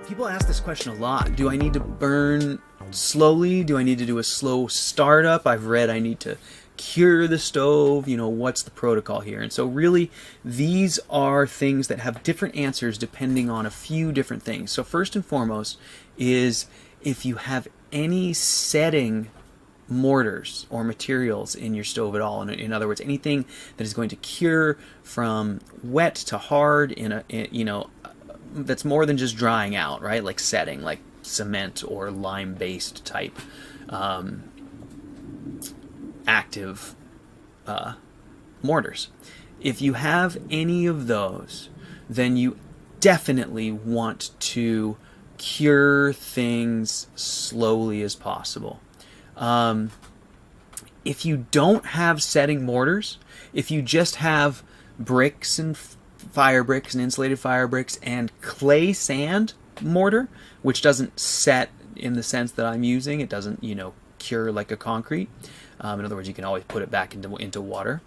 People ask this question a lot. Do I need to burn slowly? Do I need to do a slow startup? I've read I need to cure the stove. What's the protocol here? And so really, these are things that have different answers depending on a few different things. So first and foremost is if you have any setting mortars or materials in your stove at all. In other words, anything that is going to cure from wet to hard that's more than just drying out, right? Like setting, like cement or lime-based type active mortars. If you have any of those, then you definitely want to cure things slowly as possible. If you don't have setting mortars, if you just have bricks and fire bricks and insulated fire bricks and clay sand mortar, which doesn't set in the sense that I'm using, it doesn't, cure like a concrete. In other words, you can always put it back into water.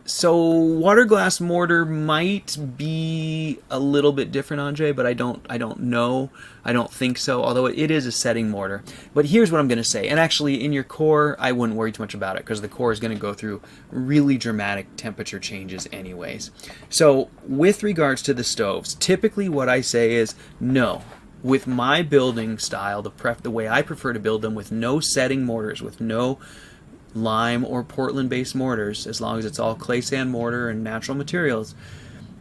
So water glass mortar might be a little bit different, Andre, but I don't know. I don't think so, although it is a setting mortar. But here's what I'm going to say. And actually, in your core, I wouldn't worry too much about it because the core is going to go through really dramatic temperature changes anyways. So with regards to the stoves, typically what I say is no. With my building style, the way I prefer to build them, with no setting mortars, with no lime or Portland-based mortars, as long as it's all clay sand mortar and natural materials,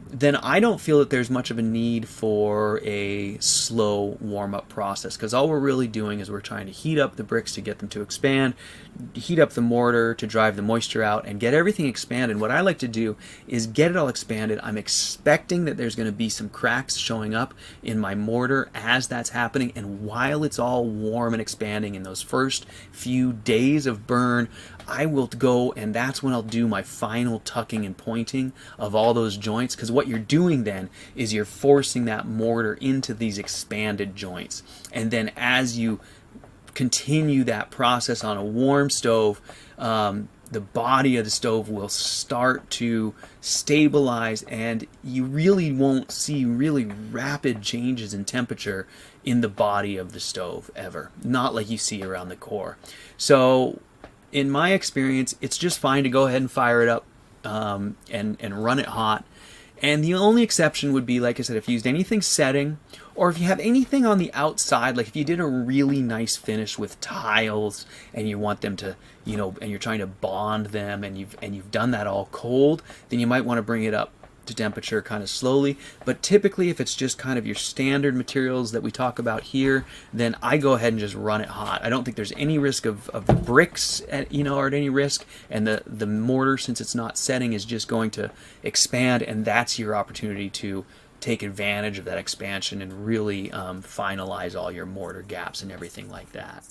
then I don't feel that there's much of a need for a slow warm-up process, because all we're really doing is we're trying to heat up the bricks to get them to expand, heat up the mortar to drive the moisture out, and get everything expanded. What I like to do is get it all expanded. I'm expecting that there's going to be some cracks showing up in my mortar as that's happening, and while it's all warm and expanding in those first few days of burn, I will go, and that's when I'll do my final tucking and pointing of all those joints, because what you're doing then is you're forcing that mortar into these expanded joints. And then as you continue that process on a warm stove, the body of the stove will start to stabilize, and you really won't see really rapid changes in temperature in the body of the stove ever. Not like you see around the core. So in my experience, it's just fine to go ahead and fire it up and run it hot. And the only exception would be, like I said, if you used anything setting, or if you have anything on the outside, like if you did a really nice finish with tiles and you want them to, and you're trying to bond them, and you've done that all cold, then you might want to bring it up to temperature kind of slowly. But typically, if it's just kind of your standard materials that we talk about here, then I go ahead and just run it hot. I don't think there's any risk of the bricks are at any risk, and the mortar, since it's not setting, is just going to expand, and that's your opportunity to take advantage of that expansion and really finalize all your mortar gaps and everything like that.